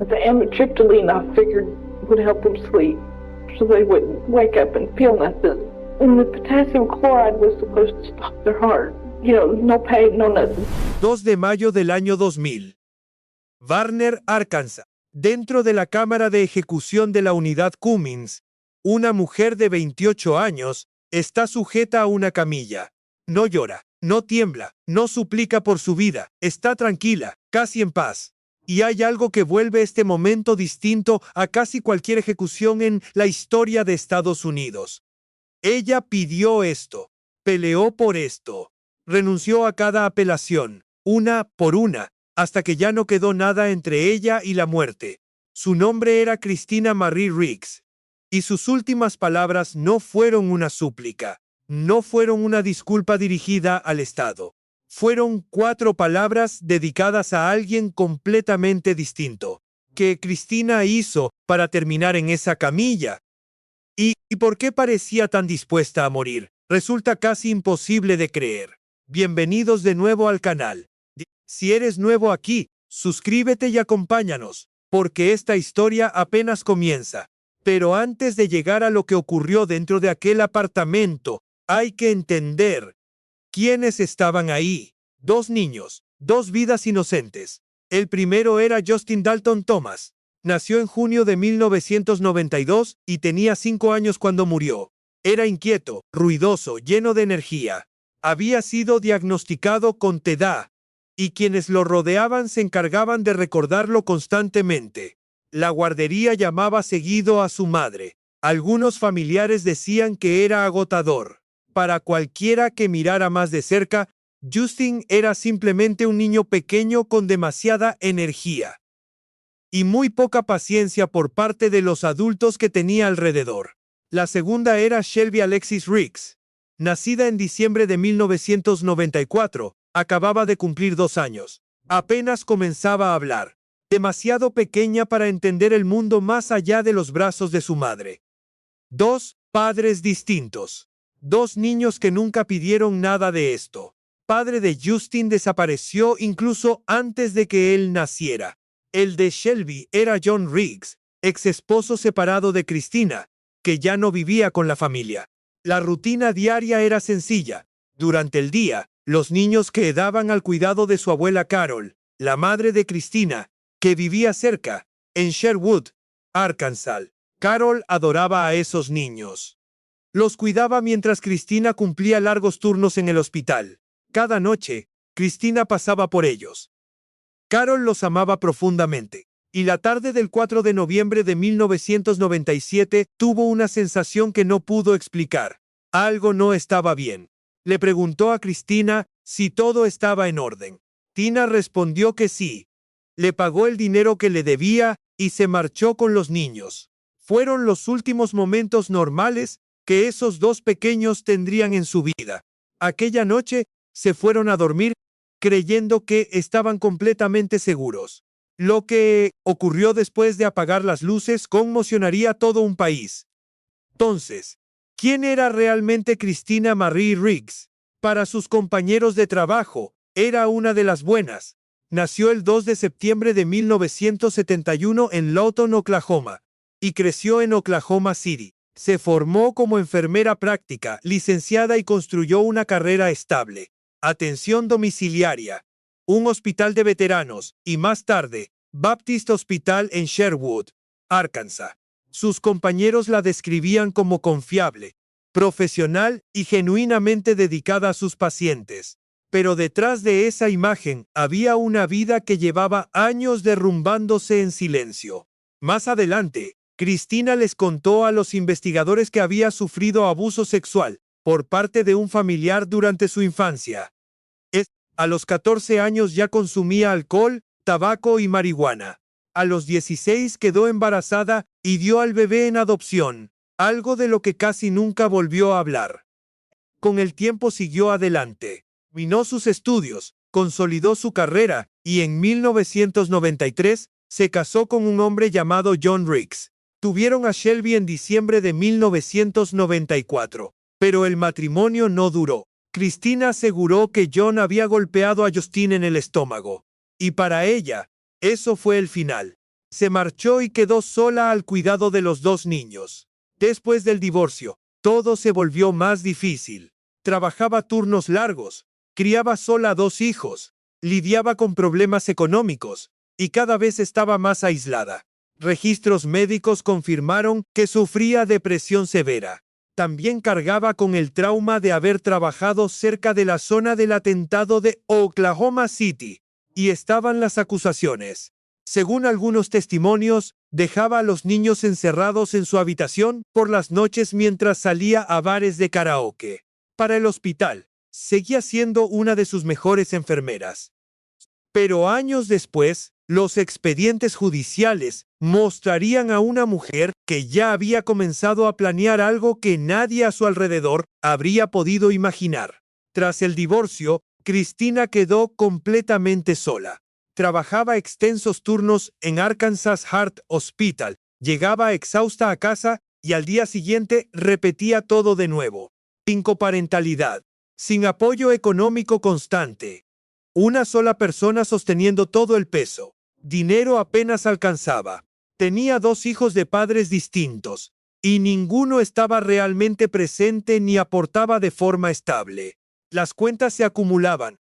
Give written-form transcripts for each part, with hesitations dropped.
The amitriptyline I figured would help them sleep so they wouldn't wake up and feel nothing. And the potassium chloride was supposed to stop their heart. You know, no pain, no nothing. 2 de mayo del año 2000. Warner, Arkansas. Dentro de la cámara de ejecución de la unidad Cummings, una mujer de 28 años está sujeta a una camilla. No llora, no tiembla, no suplica por su vida, está tranquila, casi en paz. Y hay algo que vuelve este momento distinto a casi cualquier ejecución en la historia de Estados Unidos. Ella pidió esto, peleó por esto, renunció a cada apelación, una por una, hasta que ya no quedó nada entre ella y la muerte. Su nombre era Christina Marie Riggs, y sus últimas palabras no fueron una súplica, no fueron una disculpa dirigida al Estado. Fueron 4 palabras dedicadas a alguien completamente distinto, que Christina hizo para terminar en esa camilla. ¿Y por qué parecía tan dispuesta a morir? Resulta casi imposible de creer. Bienvenidos de nuevo al canal. Si eres nuevo aquí, suscríbete y acompáñanos, porque esta historia apenas comienza. Pero antes de llegar a lo que ocurrió dentro de aquel apartamento, hay que entender quiénes estaban ahí. 2 niños, 2 vidas inocentes. El primero era Justin Dalton Thomas. Nació en junio de 1992 y tenía 5 años cuando murió. Era inquieto, ruidoso, lleno de energía. Había sido diagnosticado con TDA, y quienes lo rodeaban se encargaban de recordarlo constantemente. La guardería llamaba seguido a su madre. Algunos familiares decían que era agotador. Para cualquiera que mirara más de cerca, Justin era simplemente un niño pequeño con demasiada energía y muy poca paciencia por parte de los adultos que tenía alrededor. La segunda era Shelby Alexis Riggs. Nacida en diciembre de 1994, acababa de cumplir 2 años. Apenas comenzaba a hablar. Demasiado pequeña para entender el mundo más allá de los brazos de su madre. 2 padres distintos. 2 niños que nunca pidieron nada de esto. Padre de Justin desapareció incluso antes de que él naciera. El de Shelby era John Riggs, ex esposo separado de Christina, que ya no vivía con la familia. La rutina diaria era sencilla. Durante el día, los niños quedaban al cuidado de su abuela Carol, la madre de Christina, que vivía cerca, en Sherwood, Arkansas. Carol adoraba a esos niños. Los cuidaba mientras Christina cumplía largos turnos en el hospital. Cada noche, Christina pasaba por ellos. Carol los amaba profundamente, y la tarde del 4 de noviembre de 1997 tuvo una sensación que no pudo explicar. Algo no estaba bien. Le preguntó a Christina si todo estaba en orden. Tina respondió que sí. Le pagó el dinero que le debía y se marchó con los niños. Fueron los últimos momentos normales que esos 2 pequeños tendrían en su vida. Aquella noche se fueron a dormir creyendo que estaban completamente seguros. Lo que ocurrió después de apagar las luces conmocionaría a todo un país. Entonces, ¿quién era realmente Christina Marie Riggs? Para sus compañeros de trabajo, era una de las buenas. Nació el 2 de septiembre de 1971 en Lawton, Oklahoma, y creció en Oklahoma City. Se formó como enfermera práctica, licenciada y construyó una carrera estable. Atención domiciliaria, un hospital de veteranos y más tarde, Baptist Hospital en Sherwood, Arkansas. Sus compañeros la describían como confiable, profesional y genuinamente dedicada a sus pacientes. Pero detrás de esa imagen había una vida que llevaba años derrumbándose en silencio. Más adelante, Christina les contó a los investigadores que había sufrido abuso sexual por parte de un familiar durante su infancia. A los 14 años ya consumía alcohol, tabaco y marihuana. A los 16 quedó embarazada y dio al bebé en adopción, algo de lo que casi nunca volvió a hablar. Con el tiempo siguió adelante. Terminó sus estudios, consolidó su carrera y en 1993 se casó con un hombre llamado John Riggs. Tuvieron a Shelby en diciembre de 1994, pero el matrimonio no duró. Christina aseguró que John había golpeado a Justin en el estómago, y para ella, eso fue el final. Se marchó y quedó sola al cuidado de los dos niños. Después del divorcio, todo se volvió más difícil. Trabajaba turnos largos, criaba sola a 2 hijos, lidiaba con problemas económicos y cada vez estaba más aislada. Registros médicos confirmaron que sufría depresión severa. También cargaba con el trauma de haber trabajado cerca de la zona del atentado de Oklahoma City, y estaban las acusaciones. Según algunos testimonios, dejaba a los niños encerrados en su habitación por las noches mientras salía a bares de karaoke. Para el hospital, seguía siendo una de sus mejores enfermeras. Pero años después, los expedientes judiciales mostrarían a una mujer que ya había comenzado a planear algo que nadie a su alrededor habría podido imaginar. Tras el divorcio, Cristina quedó completamente sola. Trabajaba extensos turnos en Arkansas Heart Hospital, llegaba exhausta a casa y al día siguiente repetía todo de nuevo. Sin coparentalidad, sin apoyo económico constante. Una sola persona sosteniendo todo el peso. Dinero apenas alcanzaba. Tenía 2 hijos de padres distintos, y ninguno estaba realmente presente ni aportaba de forma estable. Las cuentas se acumulaban.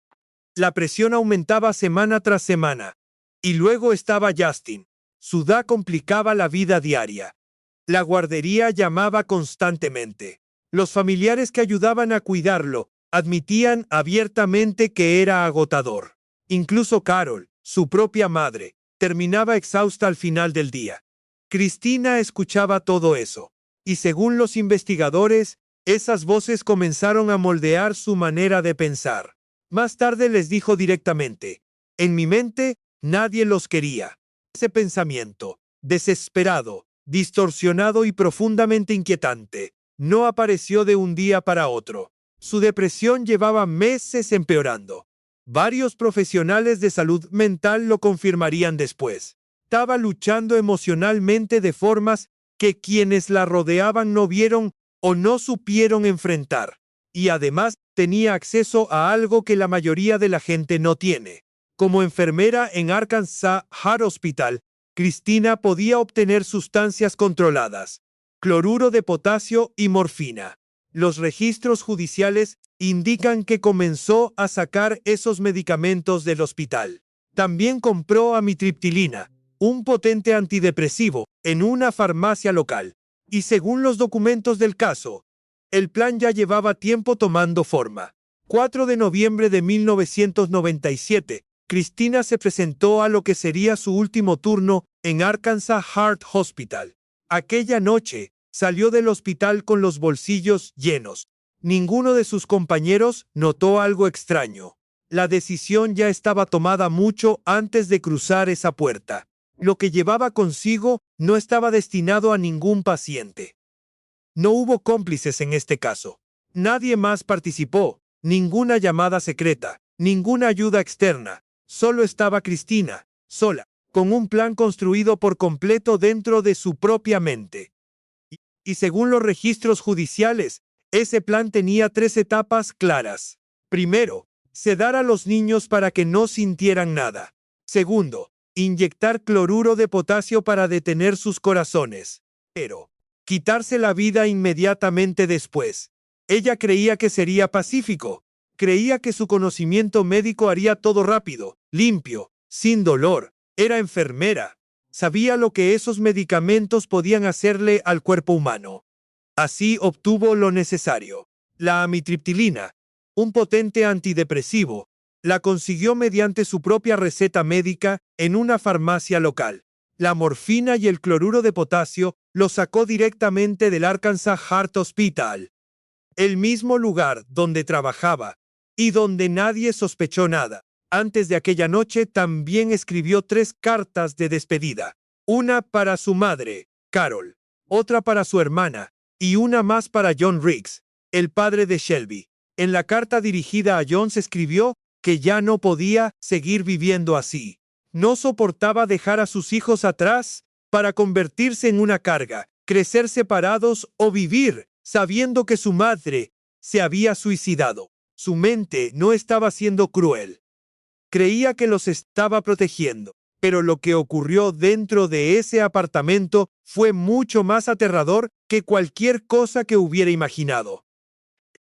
La presión aumentaba semana tras semana. Y luego estaba Justin. Su edad complicaba la vida diaria. La guardería llamaba constantemente. Los familiares que ayudaban a cuidarlo admitían abiertamente que era agotador. Incluso Carol, su propia madre, terminaba exhausta al final del día. Cristina escuchaba todo eso, y según los investigadores, esas voces comenzaron a moldear su manera de pensar. Más tarde les dijo directamente, en mi mente, nadie los quería. Ese pensamiento, desesperado, distorsionado y profundamente inquietante, no apareció de un día para otro. Su depresión llevaba meses empeorando. Varios profesionales de salud mental lo confirmarían después. Estaba luchando emocionalmente de formas que quienes la rodeaban no vieron o no supieron enfrentar. Y además tenía acceso a algo que la mayoría de la gente no tiene. Como enfermera en Arkansas Heart Hospital, Cristina podía obtener sustancias controladas, cloruro de potasio y morfina. Los registros judiciales indican que comenzó a sacar esos medicamentos del hospital. También compró amitriptilina, un potente antidepresivo, en una farmacia local. Y según los documentos del caso, el plan ya llevaba tiempo tomando forma. 4 de noviembre de 1997, Cristina se presentó a lo que sería su último turno en Arkansas Heart Hospital. Aquella noche, salió del hospital con los bolsillos llenos. Ninguno de sus compañeros notó algo extraño. La decisión ya estaba tomada mucho antes de cruzar esa puerta. Lo que llevaba consigo no estaba destinado a ningún paciente. No hubo cómplices en este caso. Nadie más participó, ninguna llamada secreta, ninguna ayuda externa. Solo estaba Cristina, sola, con un plan construido por completo dentro de su propia mente. Y según los registros judiciales, ese plan tenía 3 etapas claras. Primero, sedar a los niños para que no sintieran nada. Segundo, inyectar cloruro de potasio para detener sus corazones. Pero, quitarse la vida inmediatamente después. Ella creía que sería pacífico. Creía que su conocimiento médico haría todo rápido, limpio, sin dolor. Era enfermera. Sabía lo que esos medicamentos podían hacerle al cuerpo humano. Así obtuvo lo necesario. La amitriptilina, un potente antidepresivo, la consiguió mediante su propia receta médica en una farmacia local. La morfina y el cloruro de potasio lo sacó directamente del Arkansas Heart Hospital, el mismo lugar donde trabajaba y donde nadie sospechó nada. Antes de aquella noche también escribió 3 cartas de despedida. Una para su madre, Carol, otra para su hermana, y una más para John Riggs, el padre de Shelby. En la carta dirigida a John se escribió que ya no podía seguir viviendo así. No soportaba dejar a sus hijos atrás para convertirse en una carga, crecer separados o vivir sabiendo que su madre se había suicidado. Su mente no estaba siendo cruel. Creía que los estaba protegiendo. Pero lo que ocurrió dentro de ese apartamento fue mucho más aterrador que cualquier cosa que hubiera imaginado.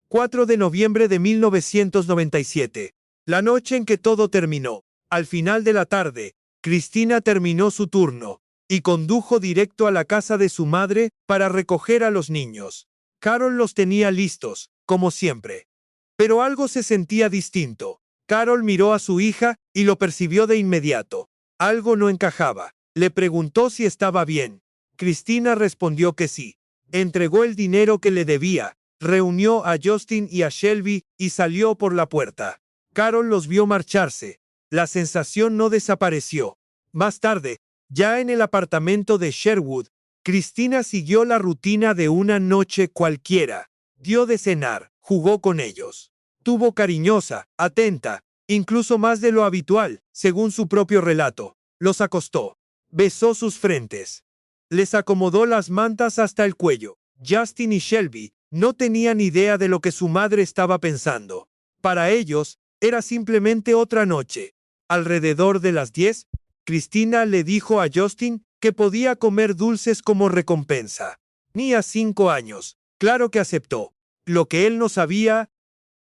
4 de noviembre de 1997. La noche en que todo terminó. Al final de la tarde, Cristina terminó su turno y condujo directo a la casa de su madre para recoger a los niños. Carol los tenía listos, como siempre. Pero algo se sentía distinto. Carol miró a su hija y lo percibió de inmediato. Algo no encajaba. Le preguntó si estaba bien. Cristina respondió que sí. Entregó el dinero que le debía, reunió a Justin y a Shelby y salió por la puerta. Carol los vio marcharse. La sensación no desapareció. Más tarde, ya en el apartamento de Sherwood, Cristina siguió la rutina de una noche cualquiera. Dio de cenar, jugó con ellos. Tuvo cariñosa, atenta, incluso más de lo habitual, según su propio relato. Los acostó. Besó sus frentes. Les acomodó las mantas hasta el cuello. Justin y Shelby no tenían idea de lo que su madre estaba pensando. Para ellos, era simplemente otra noche. Alrededor de las 10, Cristina le dijo a Justin que podía comer dulces como recompensa. Tenía 5 años. Claro que aceptó. Lo que él no sabía,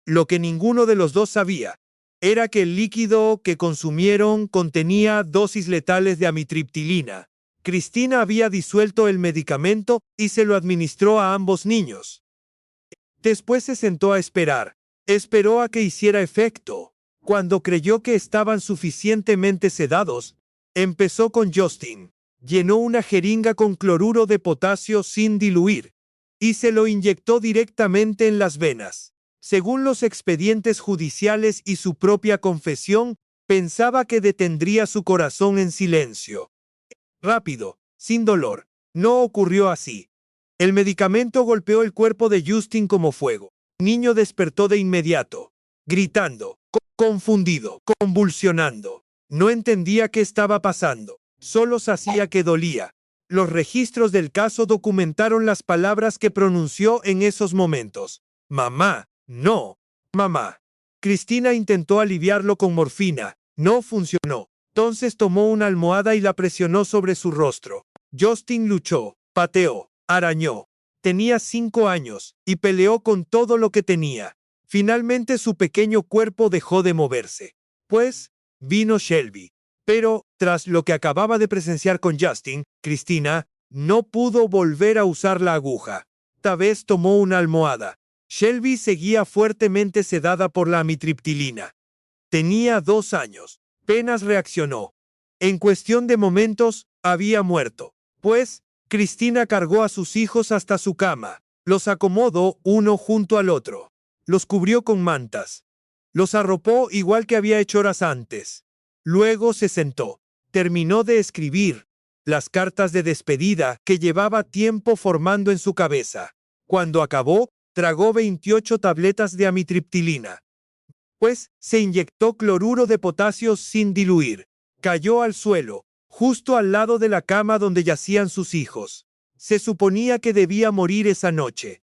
lo que ninguno de los dos sabía, era que el líquido que consumieron contenía dosis letales de amitriptilina. Cristina había disuelto el medicamento y se lo administró a ambos niños. Después se sentó a esperar. Esperó a que hiciera efecto. Cuando creyó que estaban suficientemente sedados, empezó con Justin. Llenó una jeringa con cloruro de potasio sin diluir y se lo inyectó directamente en las venas. Según los expedientes judiciales y su propia confesión, pensaba que detendría su corazón en silencio. Rápido, sin dolor. No ocurrió así. El medicamento golpeó el cuerpo de Justin como fuego. El niño despertó de inmediato, gritando, confundido, convulsionando. No entendía qué estaba pasando. Solo sabía que dolía. Los registros del caso documentaron las palabras que pronunció en esos momentos. Mamá, no, mamá. Cristina intentó aliviarlo con morfina. No funcionó. Entonces tomó una almohada y la presionó sobre su rostro. Justin luchó, pateó, arañó. Tenía 5 años y peleó con todo lo que tenía. Finalmente su pequeño cuerpo dejó de moverse. Pues, vino Shelby. Pero, tras lo que acababa de presenciar con Justin, Cristina no pudo volver a usar la aguja. Esta vez tomó una almohada. Shelby seguía fuertemente sedada por la amitriptilina. Tenía 2 años. Apenas reaccionó. En cuestión de momentos, había muerto. Pues, Cristina cargó a sus hijos hasta su cama. Los acomodó uno junto al otro. Los cubrió con mantas. Los arropó igual que había hecho horas antes. Luego se sentó. Terminó de escribir las cartas de despedida que llevaba tiempo formando en su cabeza. Cuando acabó, tragó 28 tabletas de amitriptilina. Pues se inyectó cloruro de potasio sin diluir. Cayó al suelo, justo al lado de la cama donde yacían sus hijos. Se suponía que debía morir esa noche.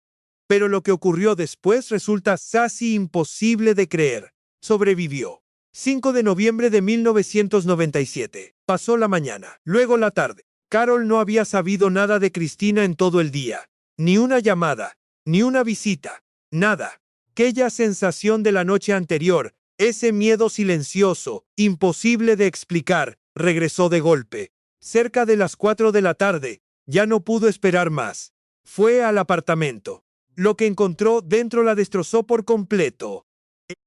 Pero lo que ocurrió después resulta casi imposible de creer. Sobrevivió. 5 de noviembre de 1997. Pasó la mañana, luego la tarde. Carol no había sabido nada de Cristina en todo el día. Ni una llamada, ni una visita, nada. Aquella sensación de la noche anterior, ese miedo silencioso, imposible de explicar, regresó de golpe. Cerca de las 4 de la tarde, ya no pudo esperar más. Fue al apartamento. Lo que encontró dentro la destrozó por completo.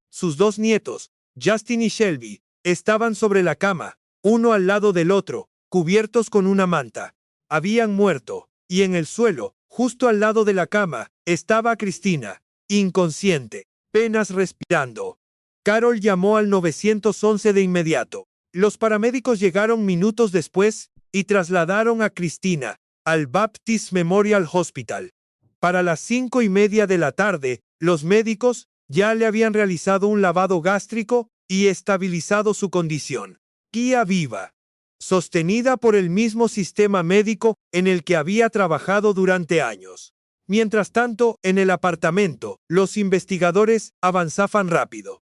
Sus 2 nietos, Justin y Shelby, estaban sobre la cama, uno al lado del otro, cubiertos con una manta. Habían muerto, y en el suelo, justo al lado de la cama, estaba Cristina, inconsciente, apenas respirando. Carol llamó al 911 de inmediato. Los paramédicos llegaron minutos después y trasladaron a Cristina al Baptist Memorial Hospital. Para las 5:30 de la tarde, los médicos ya le habían realizado un lavado gástrico y estabilizado su condición. Guía viva, sostenida por el mismo sistema médico en el que había trabajado durante años. Mientras tanto, en el apartamento, los investigadores avanzaban rápido.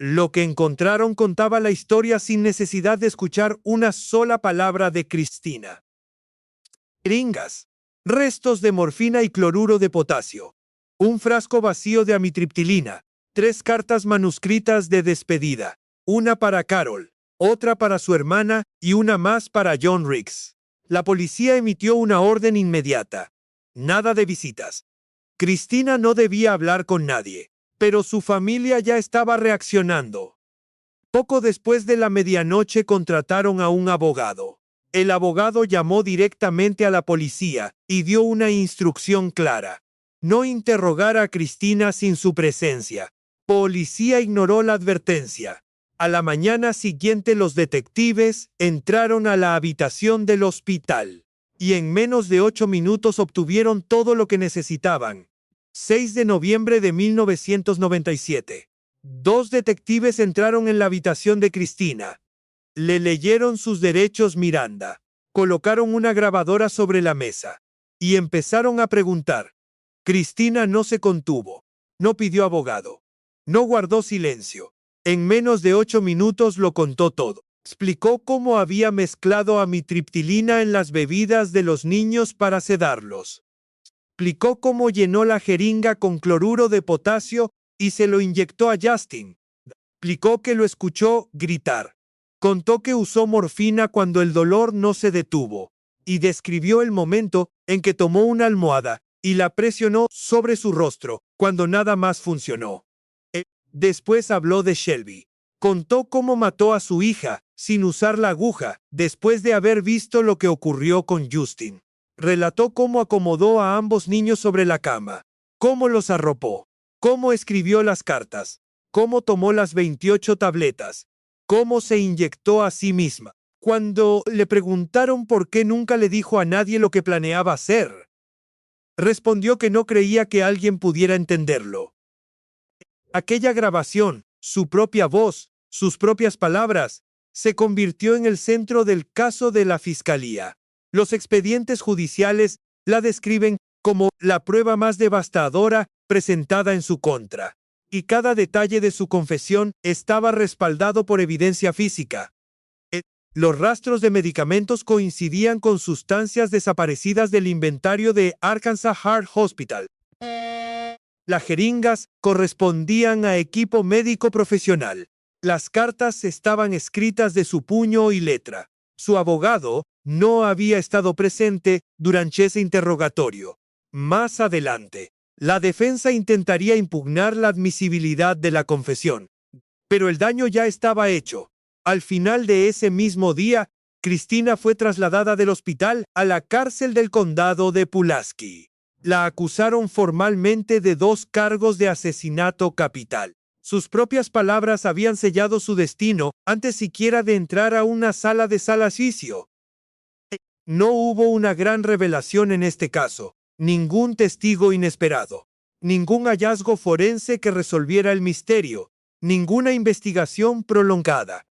Lo que encontraron contaba la historia sin necesidad de escuchar una sola palabra de Cristina. Jeringas, restos de morfina y cloruro de potasio, un frasco vacío de amitriptilina, 3 cartas manuscritas de despedida, una para Carol, otra para su hermana y una más para John Riggs. La policía emitió una orden inmediata. Nada de visitas. Cristina no debía hablar con nadie, pero su familia ya estaba reaccionando. Poco después de la medianoche contrataron a un abogado. El abogado llamó directamente a la policía y dio una instrucción clara: no interrogar a Cristina sin su presencia. Policía ignoró la advertencia. A la mañana siguiente los detectives entraron a la habitación del hospital y en menos de 8 minutos obtuvieron todo lo que necesitaban. 6 de noviembre de 1997. 2 detectives entraron en la habitación de Cristina. Le leyeron sus derechos Miranda, colocaron una grabadora sobre la mesa y empezaron a preguntar. Cristina no se contuvo, no pidió abogado, no guardó silencio. En menos de 8 minutos lo contó todo. Explicó cómo había mezclado amitriptilina en las bebidas de los niños para sedarlos. Explicó cómo llenó la jeringa con cloruro de potasio y se lo inyectó a Justin. Explicó que lo escuchó gritar. Contó que usó morfina cuando el dolor no se detuvo y describió el momento en que tomó una almohada y la presionó sobre su rostro cuando nada más funcionó. Después habló de Shelby. Contó cómo mató a su hija sin usar la aguja después de haber visto lo que ocurrió con Justin. Relató cómo acomodó a ambos niños sobre la cama, cómo los arropó, cómo escribió las cartas, cómo tomó las 28 tabletas, cómo se inyectó a sí misma. Cuando le preguntaron por qué nunca le dijo a nadie lo que planeaba hacer, respondió que no creía que alguien pudiera entenderlo. Aquella grabación, su propia voz, sus propias palabras, se convirtió en el centro del caso de la fiscalía. Los expedientes judiciales la describen como la prueba más devastadora presentada en su contra, y cada detalle de su confesión estaba respaldado por evidencia física. Los rastros de medicamentos coincidían con sustancias desaparecidas del inventario de Arkansas Heart Hospital. Las jeringas correspondían a equipo médico profesional. Las cartas estaban escritas de su puño y letra. Su abogado no había estado presente durante ese interrogatorio. Más adelante, la defensa intentaría impugnar la admisibilidad de la confesión, pero el daño ya estaba hecho. Al final de ese mismo día, Cristina fue trasladada del hospital a la cárcel del condado de Pulaski. La acusaron formalmente de 2 cargos de asesinato capital. Sus propias palabras habían sellado su destino antes siquiera de entrar a una sala de juicio. No hubo una gran revelación en este caso, ningún testigo inesperado, ningún hallazgo forense que resolviera el misterio, ninguna investigación prolongada.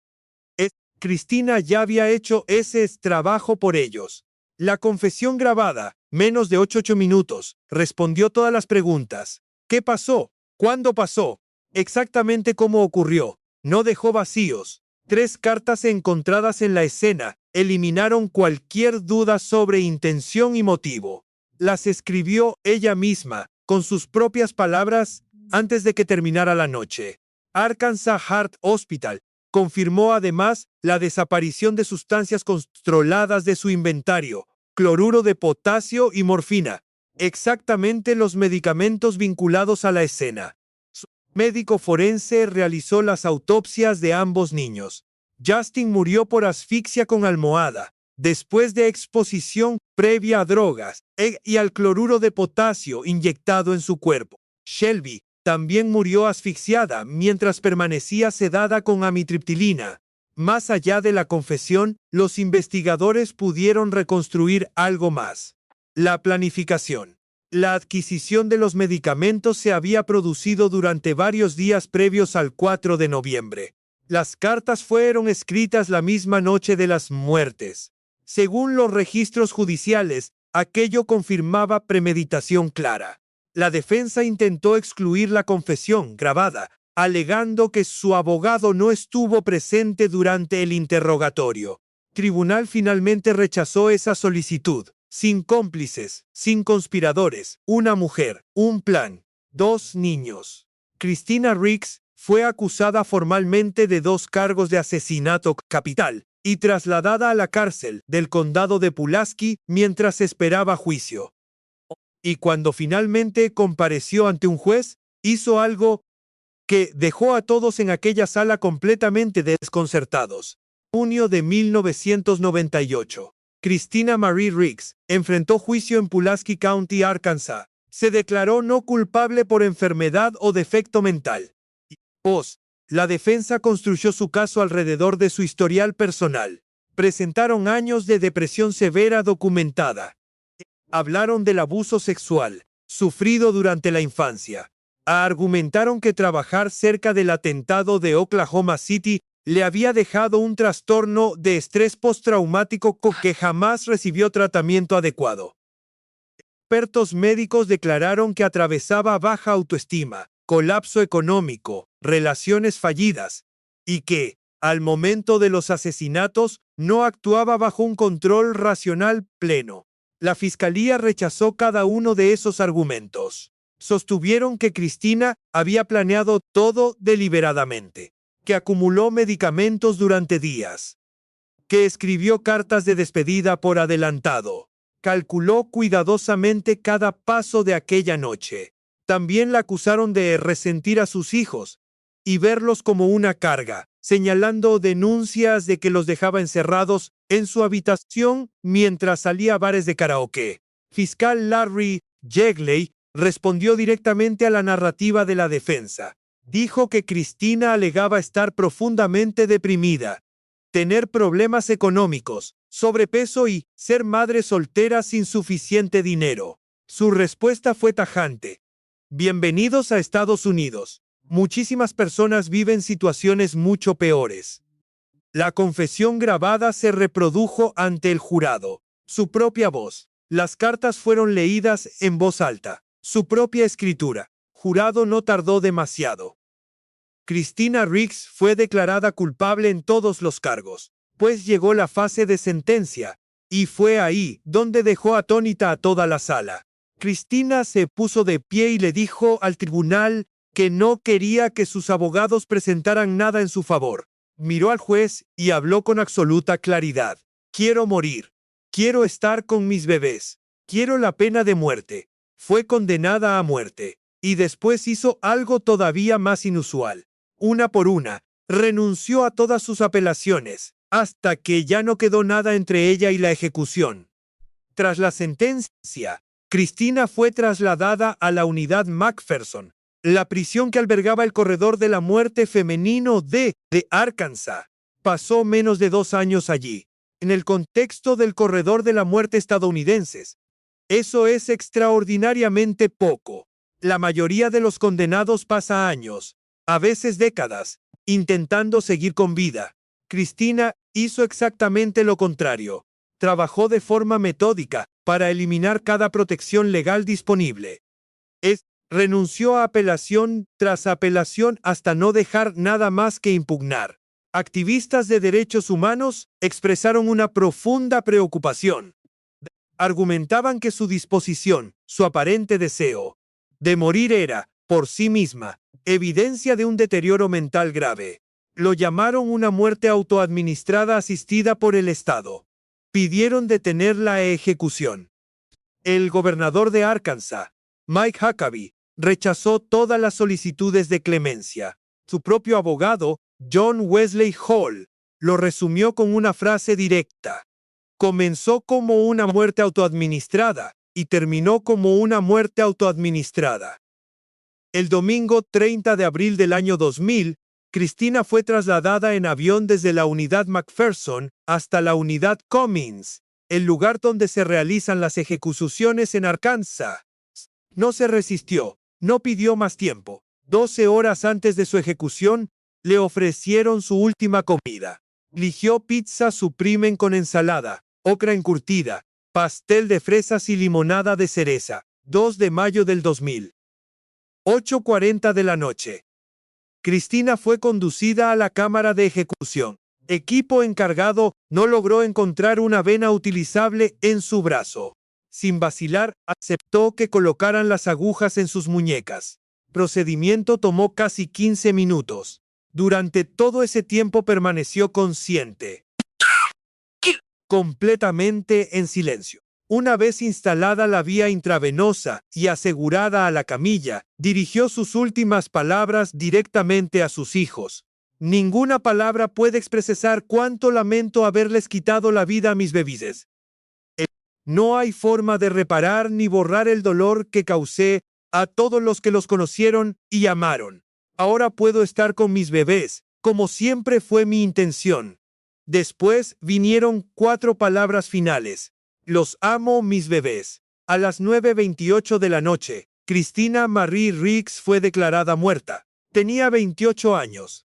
Cristina ya había hecho ese trabajo por ellos. La confesión grabada, menos de 8 minutos, respondió todas las preguntas. ¿Qué pasó? ¿Cuándo pasó? Exactamente cómo ocurrió. No dejó vacíos. 3 cartas encontradas en la escena eliminaron cualquier duda sobre intención y motivo. Las escribió ella misma, con sus propias palabras, antes de que terminara la noche. Arkansas Heart Hospital confirmó además la desaparición de sustancias controladas de su inventario, cloruro de potasio y morfina, exactamente los medicamentos vinculados a la escena. Su médico forense realizó las autopsias de ambos niños. Justin murió por asfixia con almohada, después de exposición previa a drogas y al cloruro de potasio inyectado en su cuerpo. Shelby también murió asfixiada mientras permanecía sedada con amitriptilina. Más allá de la confesión, los investigadores pudieron reconstruir algo más. La planificación. La adquisición de los medicamentos se había producido durante varios días previos al 4 de noviembre. Las cartas fueron escritas la misma noche de las muertes. Según los registros judiciales, aquello confirmaba premeditación clara. La defensa intentó excluir la confesión grabada, alegando que su abogado no estuvo presente durante el interrogatorio. Tribunal finalmente rechazó esa solicitud. Sin cómplices, sin conspiradores, una mujer, un plan, 2 niños. Christina Riggs fue acusada formalmente de 2 cargos de asesinato capital y trasladada a la cárcel del condado de Pulaski mientras esperaba juicio. Y cuando finalmente compareció ante un juez, hizo algo que dejó a todos en aquella sala completamente desconcertados. Junio de 1998. Christina Marie Riggs enfrentó juicio en Pulaski County, Arkansas. Se declaró no culpable por enfermedad o defecto mental. La defensa construyó su caso alrededor de su historial personal. Presentaron años de depresión severa documentada. Hablaron del abuso sexual sufrido durante la infancia. Argumentaron que trabajar cerca del atentado de Oklahoma City le había dejado un trastorno de estrés postraumático que jamás recibió tratamiento adecuado. Expertos médicos declararon que atravesaba baja autoestima, colapso económico, relaciones fallidas, y que, al momento de los asesinatos, no actuaba bajo un control racional pleno. La fiscalía rechazó cada uno de esos argumentos. Sostuvieron que Christina había planeado todo deliberadamente, que acumuló medicamentos durante días, que escribió cartas de despedida por adelantado, calculó cuidadosamente cada paso de aquella noche. También la acusaron de resentir a sus hijos y verlos como una carga, señalando denuncias de que los dejaba encerrados en su habitación mientras salía a bares de karaoke. Fiscal Larry Yegley respondió directamente a la narrativa de la defensa. Dijo que Christina alegaba estar profundamente deprimida, tener problemas económicos, sobrepeso y ser madre soltera sin suficiente dinero. Su respuesta fue tajante. Bienvenidos a Estados Unidos. Muchísimas personas viven situaciones mucho peores. La confesión grabada se reprodujo ante el jurado. Su propia voz. Las cartas fueron leídas en voz alta. Su propia escritura. Jurado no tardó demasiado. Christina Riggs fue declarada culpable en todos los cargos, pues llegó la fase de sentencia, y fue ahí donde dejó atónita a toda la sala. Christina se puso de pie y le dijo al tribunal que no quería que sus abogados presentaran nada en su favor. Miró al juez y habló con absoluta claridad. Quiero morir. Quiero estar con mis bebés. Quiero la pena de muerte. Fue condenada a muerte. Y después hizo algo todavía más inusual. Una por una, renunció a todas sus apelaciones, hasta que ya no quedó nada entre ella y la ejecución. Tras la sentencia, Christina fue trasladada a la unidad McPherson, la prisión que albergaba el corredor de la muerte femenino de Arkansas. Pasó menos de 2 años allí. En el contexto del corredor de la muerte estadounidenses, eso es extraordinariamente poco. La mayoría de los condenados pasa años, a veces décadas, intentando seguir con vida. Christina hizo exactamente lo contrario. Trabajó de forma metódica para eliminar cada protección legal disponible. Renunció a apelación tras apelación hasta no dejar nada más que impugnar. Activistas de derechos humanos expresaron una profunda preocupación. Argumentaban que su disposición, su aparente deseo de morir era, por sí misma, evidencia de un deterioro mental grave. Lo llamaron una muerte autoadministrada asistida por el Estado. Pidieron detener la ejecución. El gobernador de Arkansas, Mike Huckabee, rechazó todas las solicitudes de clemencia. Su propio abogado, John Wesley Hall, lo resumió con una frase directa. Comenzó como una muerte autoadministrada y terminó como una muerte autoadministrada. El domingo 30 de abril del año 2000, Christina fue trasladada en avión desde la unidad McPherson hasta la unidad Cummins, el lugar donde se realizan las ejecuciones en Arkansas. No se resistió, no pidió más tiempo. 12 horas antes de su ejecución, le ofrecieron su última comida. Eligió pizza Supreme con ensalada, ocra encurtida, pastel de fresas y limonada de cereza. 2 de mayo del 2000. 8:40 de la noche. Cristina fue conducida a la cámara de ejecución. Equipo encargado no logró encontrar una vena utilizable en su brazo. Sin vacilar, aceptó que colocaran las agujas en sus muñecas. Procedimiento tomó casi 15 minutos. Durante todo ese tiempo permaneció consciente, completamente en silencio. Una vez instalada la vía intravenosa y asegurada a la camilla, dirigió sus últimas palabras directamente a sus hijos. Ninguna palabra puede expresar cuánto lamento haberles quitado la vida a mis bebés. No hay forma de reparar ni borrar el dolor que causé a todos los que los conocieron y amaron. Ahora puedo estar con mis bebés, como siempre fue mi intención. Después vinieron 4 palabras finales. Los amo, mis bebés. A las 9:28 de la noche, Christina Marie Riggs fue declarada muerta. Tenía 28 años.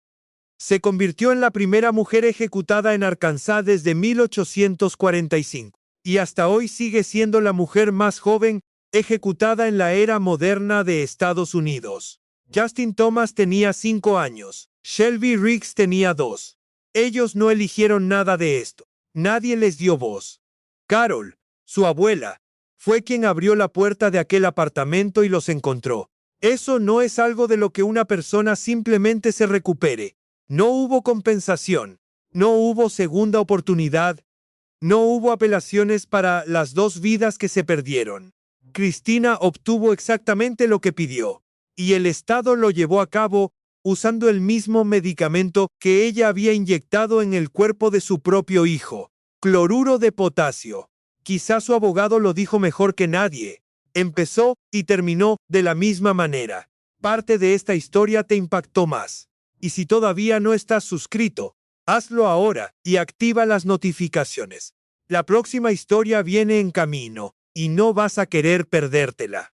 Se convirtió en la primera mujer ejecutada en Arkansas desde 1845. Y hasta hoy sigue siendo la mujer más joven ejecutada en la era moderna de Estados Unidos. Justin Thomas tenía 5 años. Shelby Riggs tenía 2. Ellos no eligieron nada de esto. Nadie les dio voz. Carol, su abuela, fue quien abrió la puerta de aquel apartamento y los encontró. Eso no es algo de lo que una persona simplemente se recupere. No hubo compensación. No hubo segunda oportunidad. No hubo apelaciones para las 2 vidas que se perdieron. Cristina obtuvo exactamente lo que pidió, y el Estado lo llevó a cabo usando el mismo medicamento que ella había inyectado en el cuerpo de su propio hijo, cloruro de potasio. Quizá su abogado lo dijo mejor que nadie. Empezó y terminó de la misma manera. Parte de esta historia te impactó más. Y si todavía no estás suscrito, hazlo ahora y activa las notificaciones. La próxima historia viene en camino y no vas a querer perdértela.